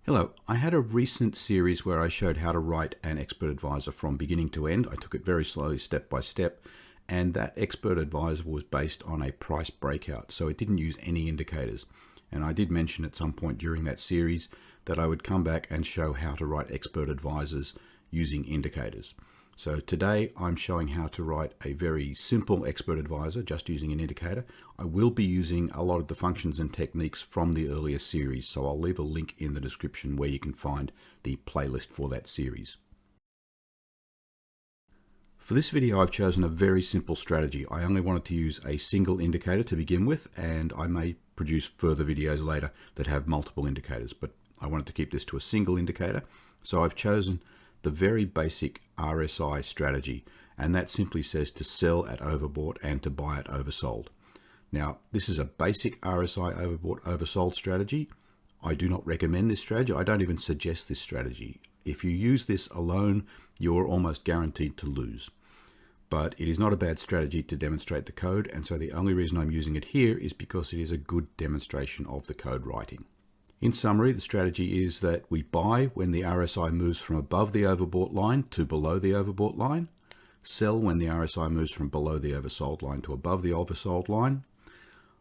Hello, I had a recent series where I showed how to write an expert advisor from beginning to end. I took it very slowly, step by step, and that expert advisor was based on a price breakout, so it didn't use any indicators. And I did mention at some point during that series that I would come back and show how to write expert advisors using indicators. So today I'm showing how to write a very simple expert advisor just using an indicator. I will be using a lot of the functions and techniques from the earlier series, so I'll leave a link in the description where you can find the playlist for that series. For this video, I've chosen a very simple strategy. I only wanted to use a single indicator to begin with, and I may produce further videos later that have multiple indicators, but I wanted to keep this to a single indicator. So I've chosen the very basic RSI strategy, and that simply says to sell at overbought and to buy at oversold. Now, this is a basic RSI overbought oversold strategy. I do not recommend this strategy. I don't even suggest this strategy. If you use this alone, you're almost guaranteed to lose. But it is not a bad strategy to demonstrate the code, and so the only reason I'm using it here is because it is a good demonstration of the code writing. In summary, the strategy is that we buy when the RSI moves from above the overbought line to below the overbought line, sell when the RSI moves from below the oversold line to above the oversold line.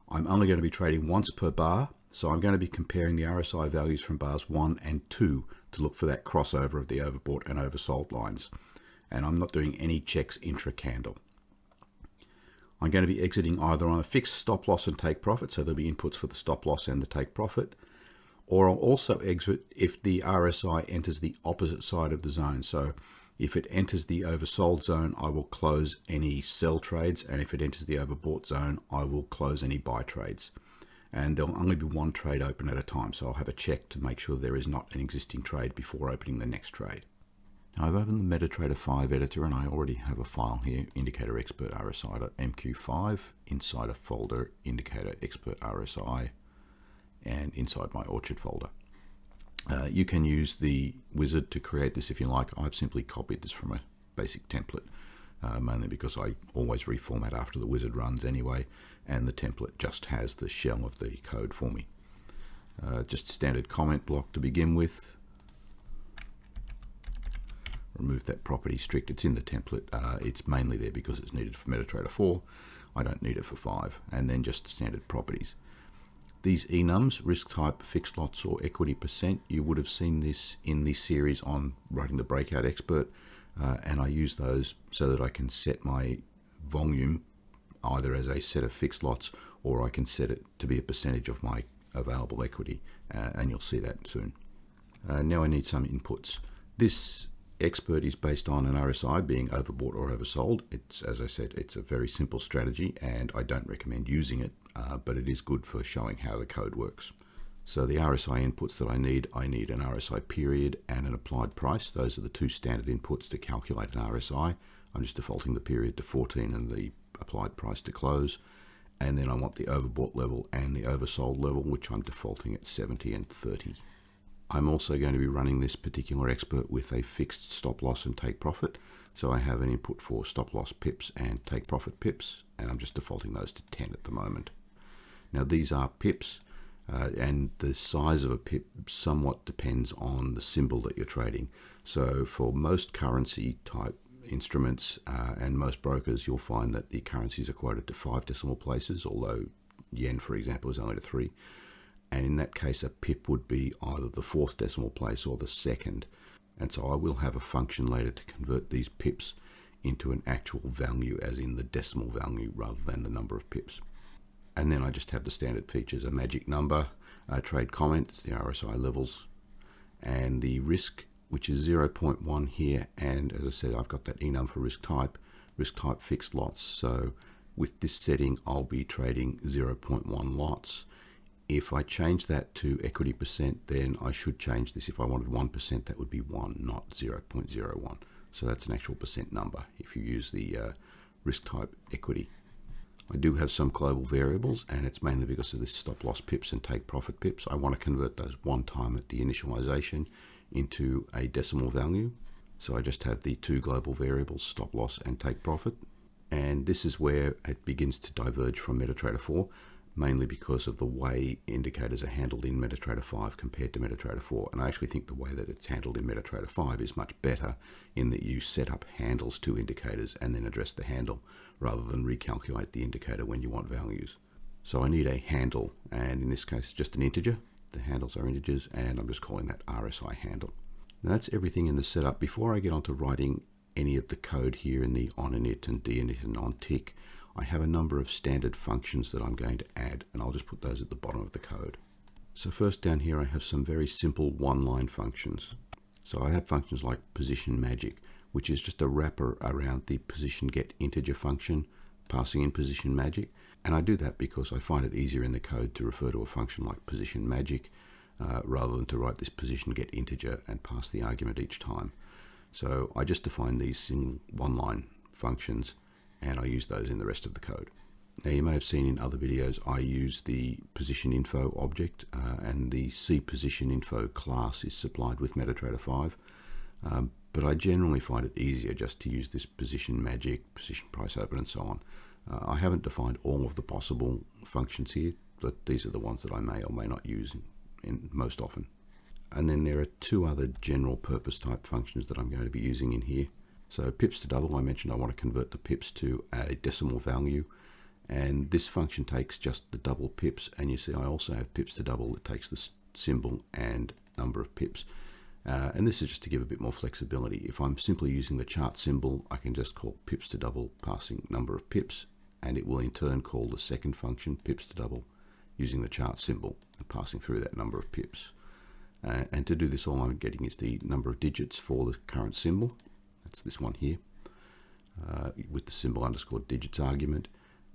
I'm only going to be trading once per bar, so I'm going to be comparing the RSI values from bars 1 and 2 to look for that crossover of the overbought and oversold lines. And I'm not doing any checks intra-candle. I'm going to be exiting either on a fixed stop loss and take profit, so there'll be inputs for the stop loss and the take profit, or I'll also exit if the RSI enters the opposite side of the zone. So if it enters the oversold zone, I will close any sell trades, and if it enters the overbought zone, I will close any buy trades. And there'll only be one trade open at a time, so I'll have a check to make sure there is not an existing trade before opening the next trade. Now I've opened the MetaTrader 5 editor, and I already have a file here, indicator expert RSI.mq5, inside a folder, indicator expert RSI, and inside my Orchard folder. You can use the wizard to create this if you like. I've simply copied this from a basic template, mainly because I always reformat after the wizard runs anyway, and the template just has the shell of the code for me. Just standard comment block to begin with. Remove that property strict. It's in the template. It's mainly there because it's needed for MetaTrader 4. I don't need it for 5. And then just standard properties. These enums, risk type, fixed lots, or equity percent, you would have seen this in the series on writing the breakout expert, and I use those so that I can set my volume either as a set of fixed lots, or I can set it to be a percentage of my available equity, and you'll see that soon. Now I need some inputs. This expert is based on an RSI being overbought or oversold. It's, as I said, it's a very simple strategy, and I don't recommend using it, but it is good for showing how the code works. So the RSI inputs that I need an RSI period and an applied price. Those are the two standard inputs to calculate an RSI. I'm just defaulting the period to 14 and the applied price to close. And then I want the overbought level and the oversold level, which I'm defaulting at 70 and 30. I'm also going to be running this particular expert with a fixed stop loss and take profit. So I have an input for stop loss pips and take profit pips, and I'm just defaulting those to 10 at the moment. Now these are pips, and the size of a pip somewhat depends on the symbol that you're trading. So for most currency type instruments and most brokers, you'll find that the currencies are quoted to 5 decimal places, although yen, for example, is only to 3. And in that case, a pip would be either the 4th decimal place or the 2nd. And so I will have a function later to convert these pips into an actual value, as in the decimal value rather than the number of pips. And then I just have the standard features, a magic number, a trade comment, the RSI levels, and the risk, which is 0.1 here. And as I said, I've got that enum for risk type fixed lots. So with this setting, I'll be trading 0.1 lots. If I change that to equity percent, then I should change this. If I wanted 1%, that would be 1, not 0.01. So that's an actual percent number if you use the risk type equity. I do have some global variables, and it's mainly because of this stop loss pips and take profit pips. I want to convert those one time at the initialization into a decimal value. So I just have the two global variables, stop loss and take profit. And this is where it begins to diverge from MetaTrader 4. mainly because of the way indicators are handled in MetaTrader 5 compared to MetaTrader 4. And I actually think the way that it's handled in MetaTrader 5 is much better, in that you set up handles to indicators and then address the handle rather than recalculate the indicator when you want values. So I need a handle, and in this case just an integer. The handles are integers, and I'm just calling that RSI handle. Now that's everything in the setup. Before I get on to writing any of the code here in the onInit and dinit and onTick, I have a number of standard functions that I'm going to add, and I'll just put those at the bottom of the code. So first down here I have some very simple one-line functions. So I have functions like position magic, which is just a wrapper around the position get integer function, passing in position magic. And I do that because I find it easier in the code to refer to a function like position magic rather than to write this position get integer and pass the argument each time. So I just define these single one-line functions, and I use those in the rest of the code. Now you may have seen in other videos I use the position info object, and the C position info class is supplied with MetaTrader 5, but I generally find it easier just to use this position magic, position price open, and so on. I haven't defined all of the possible functions here, but these are the ones that I may or may not use in most often. And then there are two other general purpose type functions that I'm going to be using in here. So pips to double, I mentioned I want to convert the pips to a decimal value, and this function takes just the double pips, and you see I also have pips to double that takes the symbol and number of pips. And this is just to give a bit more flexibility. If I'm simply using the chart symbol, I can just call pips to double passing number of pips, and it will in turn call the second function pips to double using the chart symbol and passing through that number of pips. And to do this, all I'm getting is the number of digits for the current symbol. That's this one here, with the symbol underscore digits argument.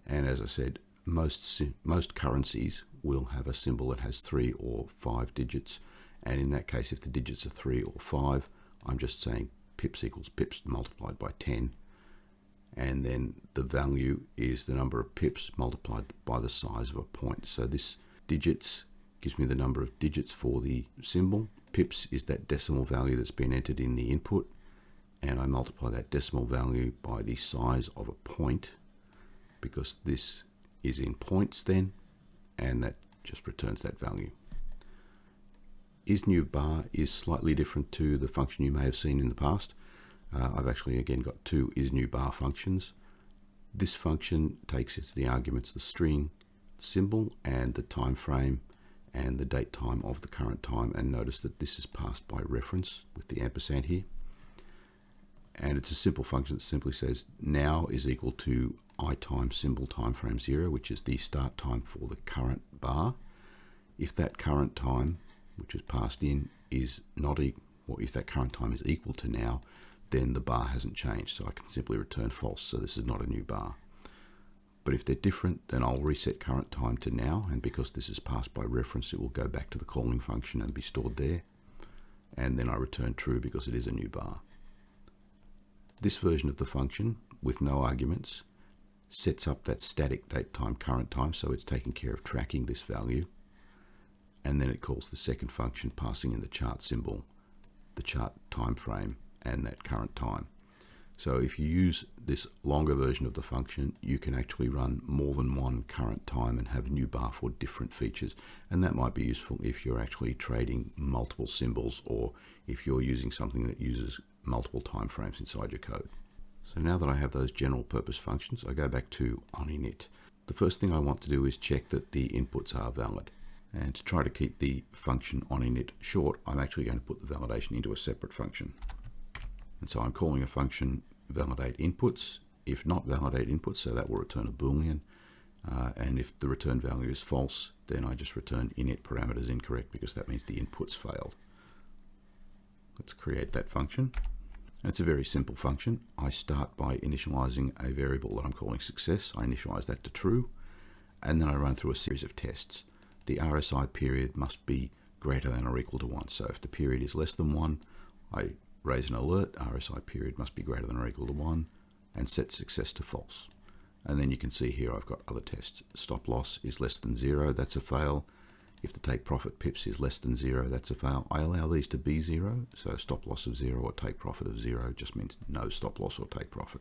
And as I said, most currencies will have a symbol that has 3 or 5 digits. And in that case, if the digits are 3 or 5, I'm just saying pips equals pips multiplied by 10. And then the value is the number of pips multiplied by the size of a point. So this digits gives me the number of digits for the symbol. Pips is that decimal value that's been entered in the input, and I multiply that decimal value by the size of a point, because this is in points then, and that just returns that value. IsNewBar is slightly different to the function you may have seen in the past. I've actually again got two IsNewBar functions. This function takes as the arguments the string symbol and the time frame and the date time of the current time, and notice that this is passed by reference with the ampersand here. And it's a simple function that simply says now is equal to I time symbol time frame 0, which is the start time for the current bar. If that current time, which is passed in, is not equal, or if that current time is equal to now, then the bar hasn't changed, so I can simply return false, so this is not a new bar. But if they're different, then I'll reset current time to now, and because this is passed by reference, it will go back to the calling function and be stored there, and then I return true because it is a new bar. This version of the function, with no arguments, sets up that static date time current time, so it's taking care of tracking this value, and then it calls the second function passing in the chart symbol, the chart time frame, and that current time. So if you use this longer version of the function, you can actually run more than one current time and have new bar for different features, and that might be useful if you're actually trading multiple symbols, or if you're using something that uses multiple time frames inside your code. So now that I have those general purpose functions, I go back to onInit. The first thing I want to do is check that the inputs are valid. And to try to keep the function onInit short, I'm actually going to put the validation into a separate function. And so I'm calling a function validate inputs, if not validate inputs, so that will return a boolean. And if the return value is false, then I just return init parameters incorrect, because that means the inputs failed. Let's create that function. It's a very simple function. I start by initializing a variable that I'm calling success. I initialize that to true, and then I run through a series of tests. The RSI period must be greater than or equal to 1. So if the period is less than 1, I raise an alert, RSI period must be greater than or equal to 1, and set success to false. And then you can see here I've got other tests. Stop loss is less than 0, that's a fail. If the take profit pips is less than 0, that's a fail. I allow these to be 0, so stop loss of 0 or take profit of 0 just means no stop loss or take profit.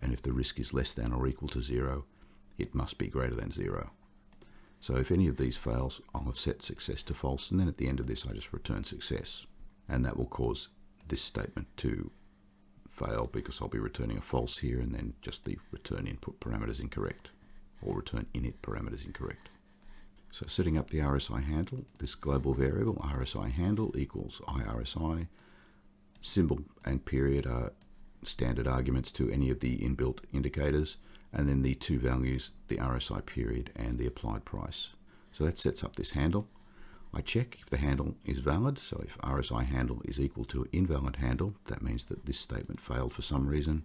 And if the risk is less than or equal to 0, it must be greater than 0. So if any of these fails, I'll have set success to false, and then at the end of this I just return success. And that will cause this statement to fail because I'll be returning a false here, and then just the return input parameters incorrect, or return init parameters incorrect. So setting up the RSI handle, this global variable RSI handle equals IRSI. Symbol and period are standard arguments to any of the inbuilt indicators, and then the two values, the RSI period and the applied price. So that sets up this handle. I check if the handle is valid. So if RSI handle is equal to an invalid handle, that means that this statement failed for some reason.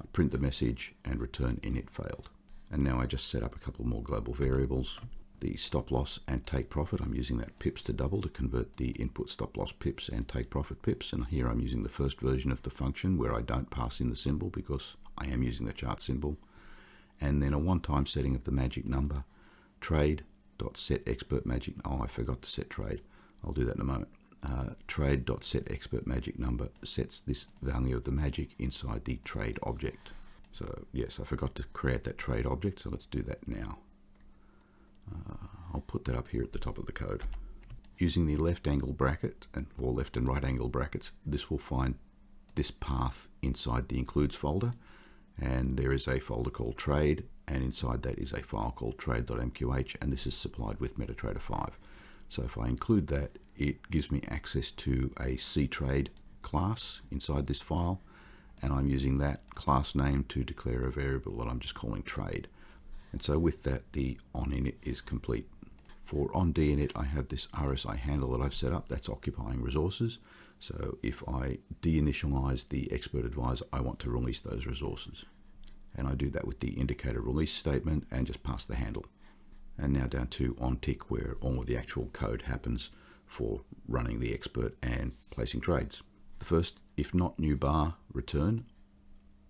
I print the message and return init failed. And now I just set up a couple more global variables. The stop loss and take profit, I'm using that pips to double to convert the input stop loss pips and take profit pips. And here I'm using the first version of the function where I don't pass in the symbol because I am using the chart symbol. And then a one-time setting of the magic number, trade.setExpertMagic. Oh, I forgot to set trade. I'll do that in a moment. Trade.setExpertMagicNumber sets this value of the magic inside the trade object. So yes, I forgot to create that trade object, so let's do that now. I'll put that up here at the top of the code. Using the left angle bracket or left and right angle brackets, this will find this path inside the includes folder, and there is a folder called trade, and inside that is a file called trade.mqh, and this is supplied with MetaTrader 5. So if I include that, it gives me access to a ctrade class inside this file, and I'm using that class name to declare a variable that I'm just calling trade. And so with that, the onInit is complete. For onDinit, I have this RSI handle that I've set up that's occupying resources. So if I deinitialize the expert advisor, I want to release those resources. And I do that with the indicator release statement and just pass the handle. And now down to onTick, where all of the actual code happens for running the expert and placing trades. The first, if not new bar, return.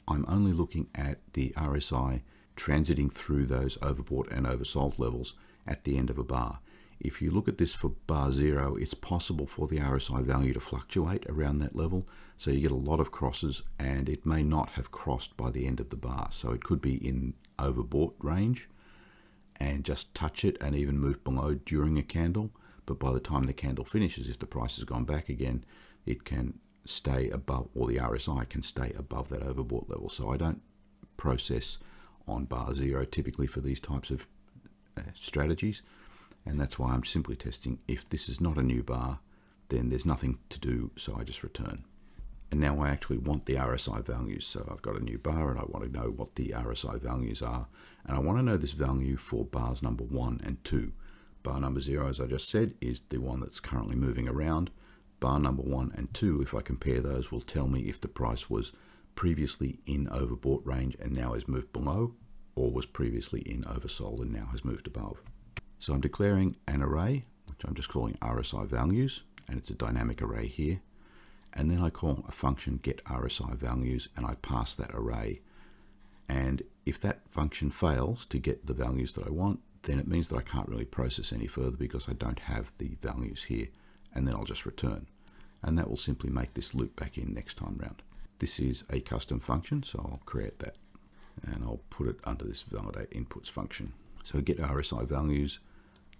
I'm only looking at the RSI transiting through those overbought and oversold levels at the end of a bar. If you look at this for bar 0, it's possible for the RSI value to fluctuate around that level, so you get a lot of crosses, and it may not have crossed by the end of the bar. So it could be in overbought range and just touch it and even move below during a candle, but by the time the candle finishes, if the price has gone back again, it can stay above, or the RSI can stay above that overbought level. So I don't process on bar 0 typically for these types of strategies, and that's why I'm simply testing. If this is not a new bar, then there's nothing to do, so I just return. And now I actually want the RSI values, so I've got a new bar and I want to know what the RSI values are, and I want to know this value for bars number 1 and 2. Bar number 0, as I just said, is the one that's currently moving around. Bar number 1 and 2, if I compare those, will tell me if the price was previously in overbought range and now has moved below, or was previously in oversold and now has moved above. So I'm declaring an array, which I'm just calling RSI values, and it's a dynamic array here. And then I call a function get RSI values, and I pass that array. And if that function fails to get the values that I want, then it means that I can't really process any further because I don't have the values here, and then I'll just return. And that will simply make this loop back in next time round. This is a custom function, so I'll create that. And I'll put it under this validate inputs function. So get RSI values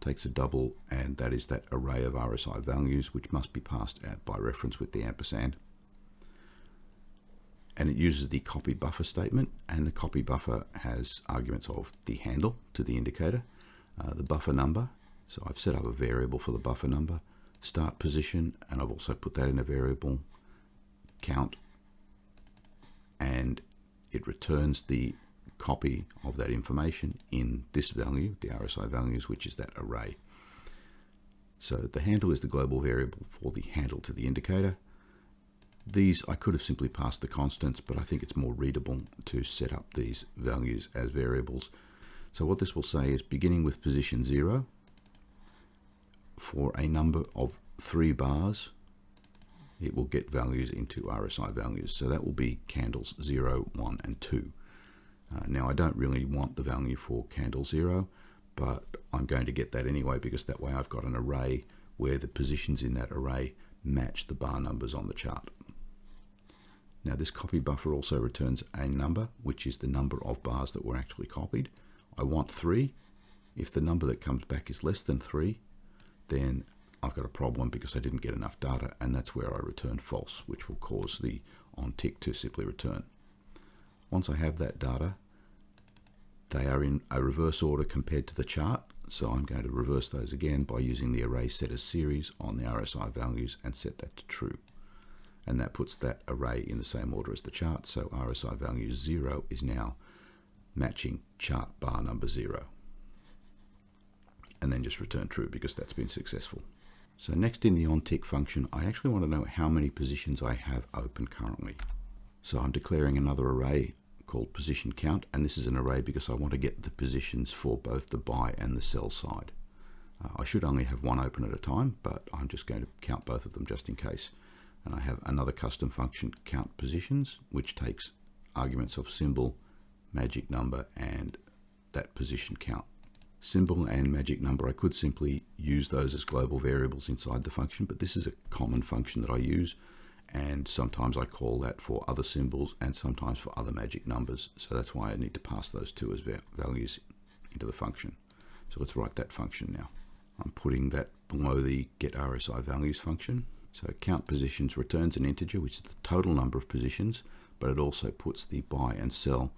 takes a double, and that is that array of RSI values, which must be passed out by reference with the ampersand. And it uses the copy buffer statement, and the copy buffer has arguments of the handle to the indicator, the buffer number. So I've set up a variable for the buffer number, start position, and I've also put that in a variable, count, and it returns the copy of that information in this value, the RSI values, which is that array. So the handle is the global variable for the handle to the indicator. These I could have simply passed the constants, but I think it's more readable to set up these values as variables. So what this will say is beginning with position 0 for a number of 3 bars, it will get values into RSI values. So that will be candles 0, 1, and 2. Now I don't really want the value for candle 0, but I'm going to get that anyway because that way I've got an array where the positions in that array match the bar numbers on the chart. Now this copy buffer also returns a number, which is the number of bars that were actually copied. I want 3, If the number that comes back is less than 3, then I've got a problem because I didn't get enough data, and that's where I return false, which will cause the on tick to simply return. Once I have that data, they are in a reverse order compared to the chart, so I'm going to reverse those again by using the array set as series on the RSI values and set that to true. And that puts that array in the same order as the chart, so RSI value 0 is now matching chart bar number 0. And then just return true because that's been successful. So next in the onTick function, I actually want to know how many positions I have open currently. So I'm declaring another array called position count, and this is an array because I want to get the positions for both the buy and the sell side. I should only have one open at a time, but I'm just going to count both of them just in case. And I have another custom function, count positions, which takes arguments of symbol, magic number, and that position count. Symbol and magic number, I could simply use those as global variables inside the function, but this is a common function that I use, and sometimes I call that for other symbols and sometimes for other magic numbers, so that's why I need to pass those two as values into the function. So let's write that function now. I'm putting that below the get RSI values function. So count positions returns an integer, which is the total number of positions, but it also puts the buy and sell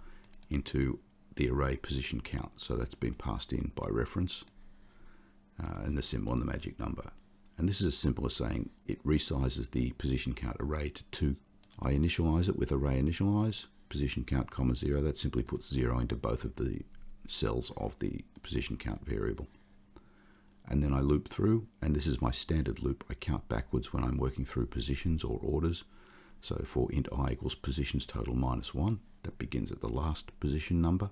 into the array position count. So that's been passed in by reference, and the symbol and the magic number. And this is as simple as saying it resizes the position count array to 2. I initialize it with array initialize, position count comma 0. That simply puts 0 into both of the cells of the position count variable. And then I loop through, and this is my standard loop. I count backwards when I'm working through positions or orders. So for int I equals positions total minus 1, that begins at the last position number.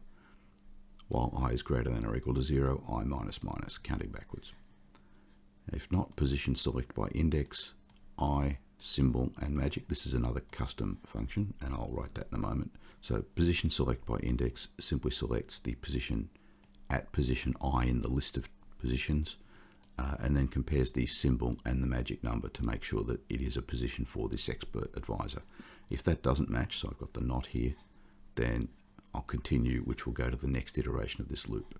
While I is greater than or equal to 0, I minus minus, counting backwards. If not, position select by index, I, symbol, and magic. This is another custom function, and I'll write that in a moment. So position select by index simply selects the position at position I in the list of positions, and then compares the symbol and the magic number to make sure that it is a position for this expert advisor. If that doesn't match, so I've got the not here, then I'll continue, which will go to the next iteration of this loop.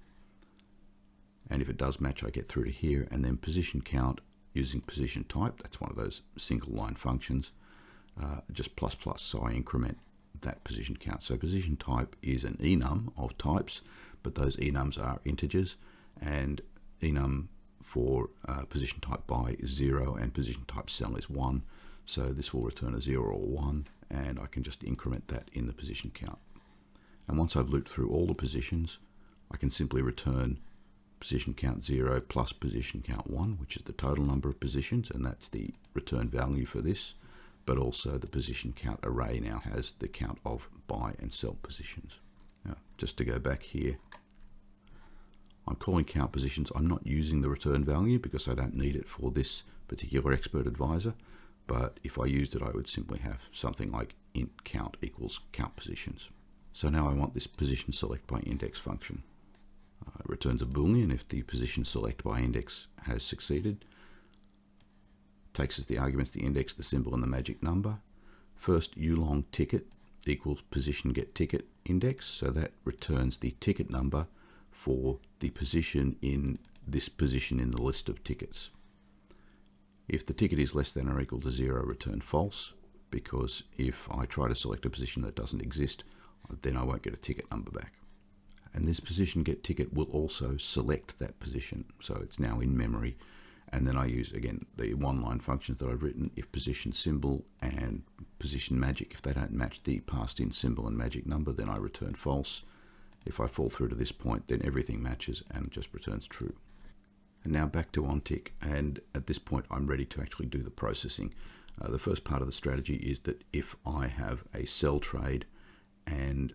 And if it does match, I get through to here, and then position count using position type. That's one of those single line functions, just plus plus, so I increment that position count. So position type is an enum of types, but those enums are integers, and enum for position type buy is 0 and position type sell is 1. So this will return a 0 or 1, and I can just increment that in the position count. And once I've looped through all the positions, I can simply return position count 0 plus position count 1, which is the total number of positions, and that's the return value for this. But also the position count array now has the count of buy and sell positions. Now, just to go back here, I'm calling count positions. I'm not using the return value because I don't need it for this particular expert advisor. But if I used it, I would simply have something like int count equals count positions. So now I want this position select by index function. It returns a boolean if the position select by index has succeeded. Takes as the arguments the index, the symbol, and the magic number. First ulong ticket equals position get ticket index, so that returns the ticket number for the position in this position in the list of tickets. If the ticket is less than or equal to 0, return false, because if I try to select a position that doesn't exist, then I won't get a ticket number back. And this position get ticket will also select that position, so it's now in memory. And then I use, again, the one-line functions that I've written. If position symbol and position magic, if they don't match the passed in symbol and magic number, then I return false. If I fall through to this point, then everything matches and just returns true. And now back to onTick, and at this point I'm ready to actually do the processing. The first part of the strategy is that if I have a sell trade and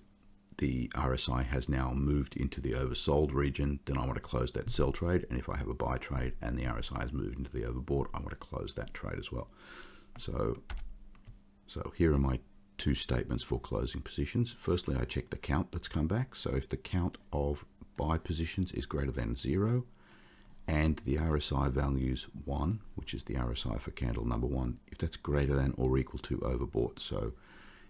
the RSI has now moved into the oversold region, then I want to close that sell trade. And if I have a buy trade and the RSI has moved into the overbought, I want to close that trade as well. So here are my two statements for closing positions. Firstly, I check the count that's come back. So if the count of buy positions is greater than 0 and the RSI values 1, which is the RSI for candle number 1, if that's greater than or equal to overbought, so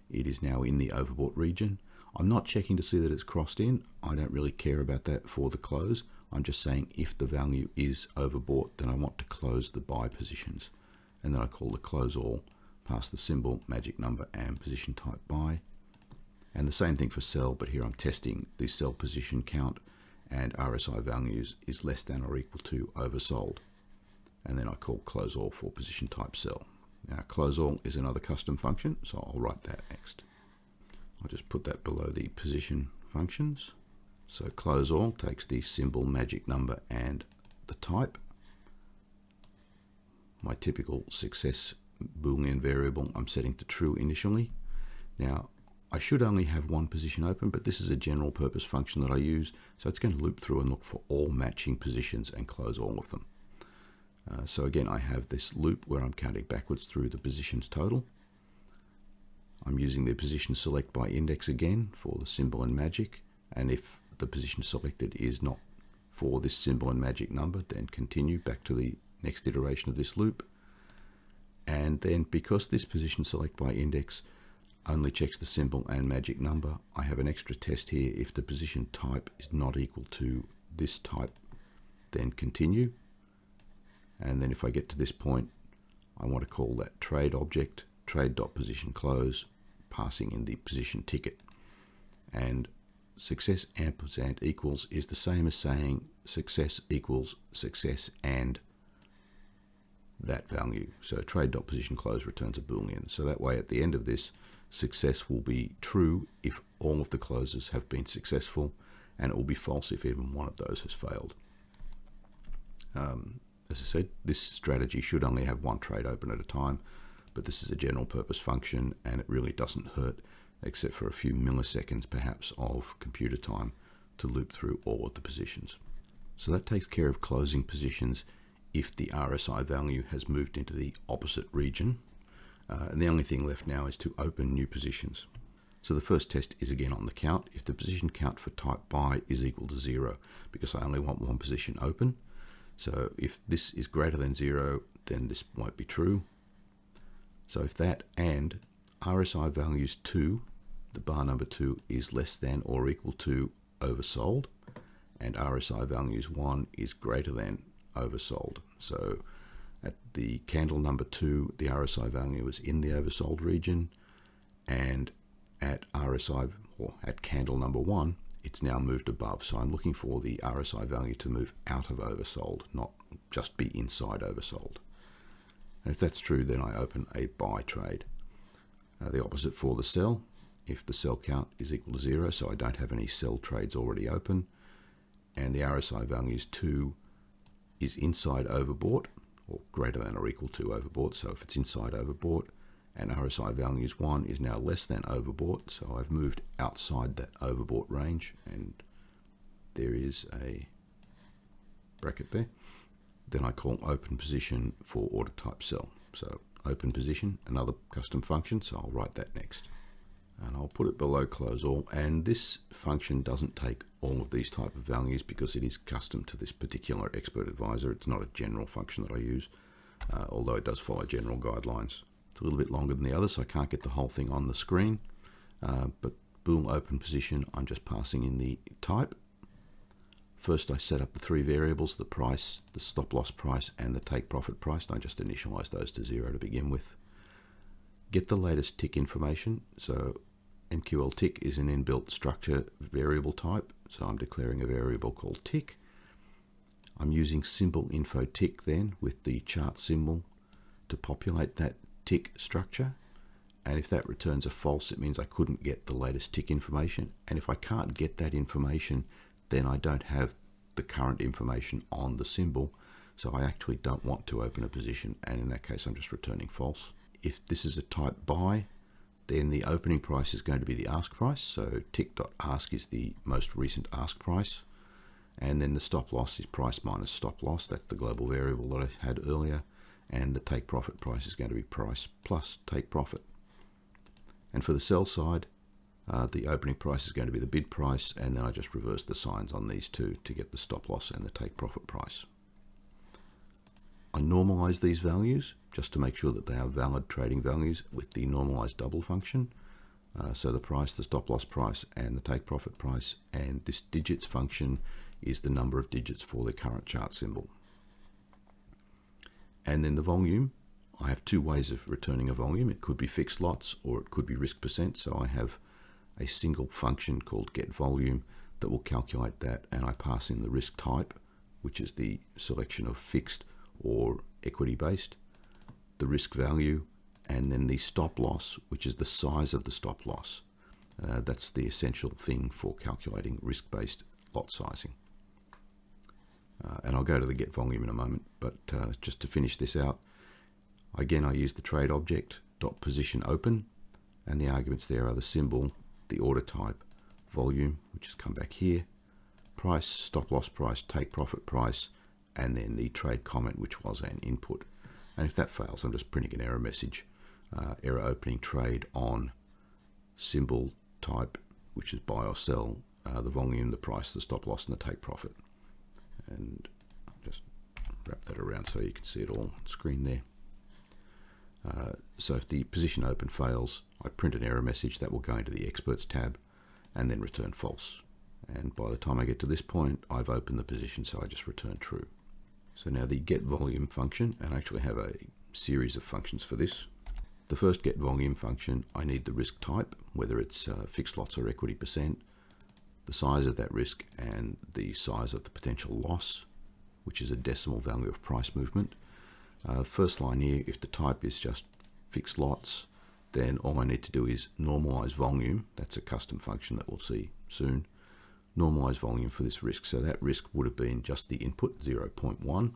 it is now in the overbought region. I'm not checking to see that it's crossed in. I don't really care about that for the close. I'm just saying if the value is overbought, then I want to close the buy positions. And then I call the close all, pass the symbol, magic number, and position type buy. And the same thing for sell, but here I'm testing the sell position count, and RSI values is less than or equal to oversold. And then I call close all for position type sell. Now close all is another custom function, so I'll write that next. I'll just put that below the position functions. So close all takes the symbol, magic number, and the type. My typical success Boolean variable I'm setting to true initially. Now I should only have one position open, but this is a general purpose function that I use, so it's going to loop through and look for all matching positions and close all of them. So again, I have this loop where I'm counting backwards through the positions total. I'm using the position select by index again for the symbol and magic, and if the position selected is not for this symbol and magic number, then continue back to the next iteration of this loop. And then because this position select by index only checks the symbol and magic number, I have an extra test here. If the position type is not equal to this type, then continue. And then if I get to this point, I want to call that trade object, trade.positionClose, passing in the position ticket. And success ampersand equals is the same as saying success equals success and that value. So trade.positionClose returns a Boolean. So that way at the end of this, success will be true if all of the closes have been successful, and it will be false if even one of those has failed. As I said, this strategy should only have one trade open at a time, but this is a general purpose function and it really doesn't hurt, except for a few milliseconds perhaps of computer time to loop through all of the positions. So that takes care of closing positions if the RSI value has moved into the opposite region. And the only thing left now is to open new positions. So the first test is again on the count. If the position count for type buy is equal to 0, because I only want one position open. So if this is greater than 0, then this won't be true. So if that and RSI values 2, the bar number 2 is less than or equal to oversold, and RSI values 1 is greater than oversold. So at the candle number 2, the RSI value is in the oversold region, and at RSI, or at candle number 1, it's now moved above. So I'm looking for the RSI value to move out of oversold, not just be inside oversold. And if that's true, then I open a buy trade. The opposite for the sell, if the sell count is equal to 0, so I don't have any sell trades already open, and the RSI value is 2 is inside overbought, or greater than or equal to overbought. So if it's inside overbought, and RSI values 1 is now less than overbought, so I've moved outside that overbought range, and there is a bracket there. Then I call open position for order type sell. So open position, another custom function, so I'll write that next. And I'll put it below close all, and this function doesn't take all of these type of values because it is custom to this particular expert advisor. It's not a general function that I use, although it does follow general guidelines. It's a little bit longer than the others, so I can't get the whole thing on the screen, but boom, open position, I'm just passing in the type. First I set up the 3 variables, the price, the stop loss price, and the take profit price, and I just initialize those to 0 to begin with. Get the latest tick information, so MQL tick is an inbuilt structure variable type, so I'm declaring a variable called tick. I'm using symbol info tick then with the chart symbol to populate that tick structure, and if that returns a false, it means I couldn't get the latest tick information, and if I can't get that information, then I don't have the current information on the symbol, so I actually don't want to open a position, and in that case I'm just returning false. If this is a type buy, then the opening price is going to be the ask price, so tick.ask is the most recent ask price, and then the stop loss is price minus stop loss, that's the global variable that I had earlier, and the take profit price is going to be price plus take profit. And for the sell side, the opening price is going to be the bid price, and then I just reverse the signs on these two to get the stop loss and the take profit price. I normalize these values just to make sure that they are valid trading values with the normalize double function. So the price, the stop loss price, and the take profit price, and this digits function is the number of digits for the current chart symbol. And then the volume, I have two ways of returning a volume. It could be fixed lots or it could be risk percent. So I have a single function called getVolume that will calculate that, and I pass in the risk type, which is the selection of fixed or equity based, the risk value, and then the stop loss, which is the size of the stop loss. That's the essential thing for calculating risk-based lot sizing. And I'll go to the get volume in a moment, but just to finish this out, again I use the trade object dot position open, and the arguments there are the symbol, the order type, volume, which has come back here, price, stop loss price, take profit price, and then the trade comment, which was an input. And if that fails, I'm just printing an error message, error opening trade on symbol type, which is buy or sell, the volume, the price, the stop loss, and the take profit. And just wrap that around so you can see it all on screen there. So if the position open fails, I print an error message that will go into the experts tab and then return false. And by the time I get to this point, I've opened the position, so I just return true. So now the get volume function, and I actually have a series of functions for this. The first get volume function, I need the risk type, whether it's fixed lots or equity percent, the size of that risk, and the size of the potential loss, which is a decimal value of price movement. First line here, if the type is just fixed lots, then all I need to do is normalize volume. That's a custom function that we'll see soon. Normalize volume for this risk. So that risk would have been just the input, 0.1.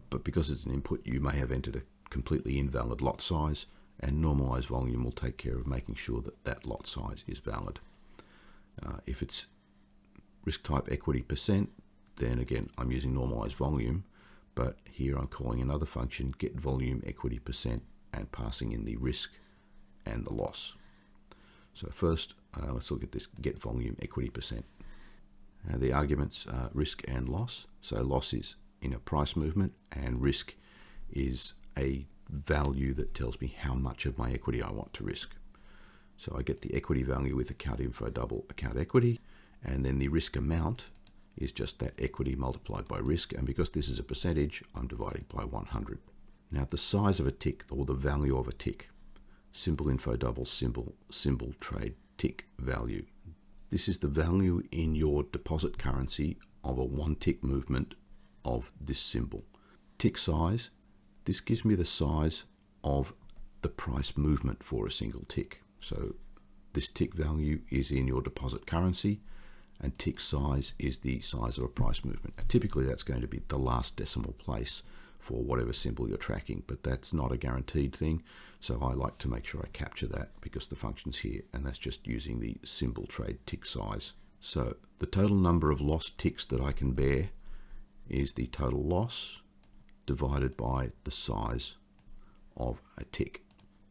But because it's an input, you may have entered a completely invalid lot size, and normalize volume will take care of making sure that that lot size is valid. If it's risk type equity percent, then again, I'm using normalize volume, but here I'm calling another function, get volume equity percent, and passing in the risk and the loss. So first, let's look at this get volume equity percent. The arguments are risk and loss. So loss is in a price movement, and risk is a value that tells me how much of my equity I want to risk. So I get the equity value with account info double account equity, and then the risk amount is just that equity multiplied by risk, and because this is a percentage, I'm dividing by 100. Now the size of a tick, or the value of a tick, simple info double symbol trade tick value. This is the value in your deposit currency of a one tick movement of this symbol. Tick size, this gives me the size of the price movement for a single tick. So this tick value is in your deposit currency, and tick size is the size of a price movement. And typically that's going to be the last decimal place for whatever symbol you're tracking, but that's not a guaranteed thing. So I like to make sure I capture that because the function's here, and that's just using the symbol trade tick size. So the total number of lost ticks that I can bear is the total loss divided by the size of a tick.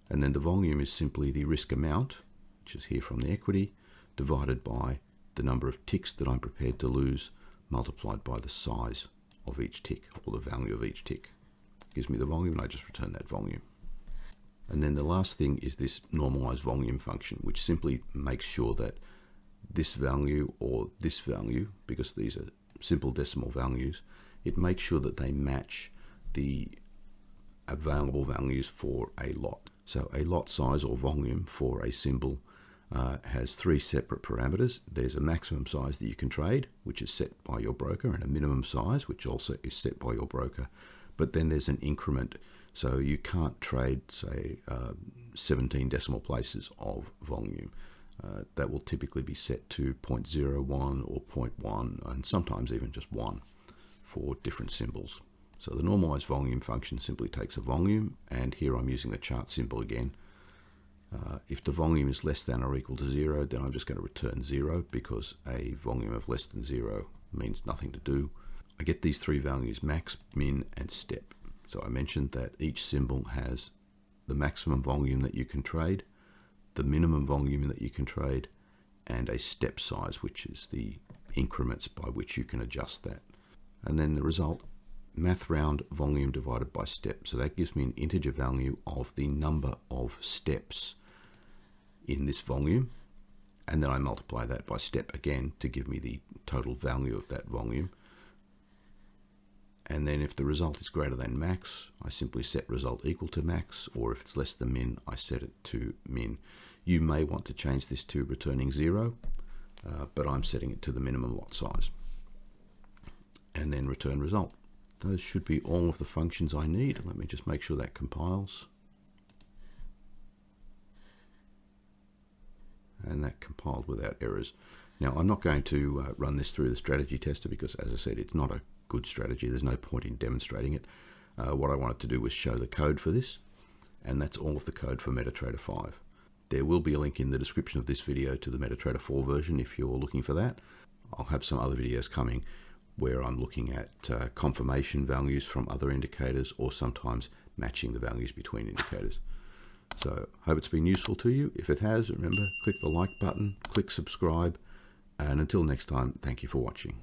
And then the volume is simply the risk amount, which is here from the equity, divided by the number of ticks that I'm prepared to lose, multiplied by the size of each tick, or the value of each tick. Gives me the volume, and I just return that volume. And then the last thing is this normalize volume function, which simply makes sure that this value or this value, because these are simple decimal values, it makes sure that they match the available values for a lot. So a lot size or volume for a symbol has three separate parameters. There's a maximum size that you can trade, which is set by your broker, and a minimum size, which also is set by your broker. But then there's an increment, so you can't trade, say, 17 decimal places of volume. That will typically be set to 0.01 or 0.1, and sometimes even just 1 for different symbols. So the normalized volume function simply takes a volume, and here I'm using the chart symbol again. If the volume is less than or equal to 0, then I'm just going to return 0, because a volume of less than 0 means nothing to do. I get these three values, max, min, and step. So I mentioned that each symbol has the maximum volume that you can trade, the minimum volume that you can trade, and a step size, which is the increments by which you can adjust that. And then the result, math round volume divided by step. So that gives me an integer value of the number of steps in this volume, and then I multiply that by step again to give me the total value of that volume. And then if the result is greater than max, I simply set result equal to max, or if it's less than min, I set it to min. You may want to change this to returning 0, but I'm setting it to the minimum lot size. And then return result. Those should be all of the functions I need. Let me just make sure that compiles. And that compiled without errors. Now, I'm not going to run this through the strategy tester because, as I said, it's not a good strategy. There's no point in demonstrating it. What I wanted to do was show the code for this, and that's all of the code for MetaTrader 5. There will be a link in the description of this video to the MetaTrader 4 version if you're looking for that. I'll have some other videos coming where I'm looking at confirmation values from other indicators, or sometimes matching the values between indicators. So hope it's been useful to you. If it has, remember, click the like button, click subscribe, and until next time, thank you for watching.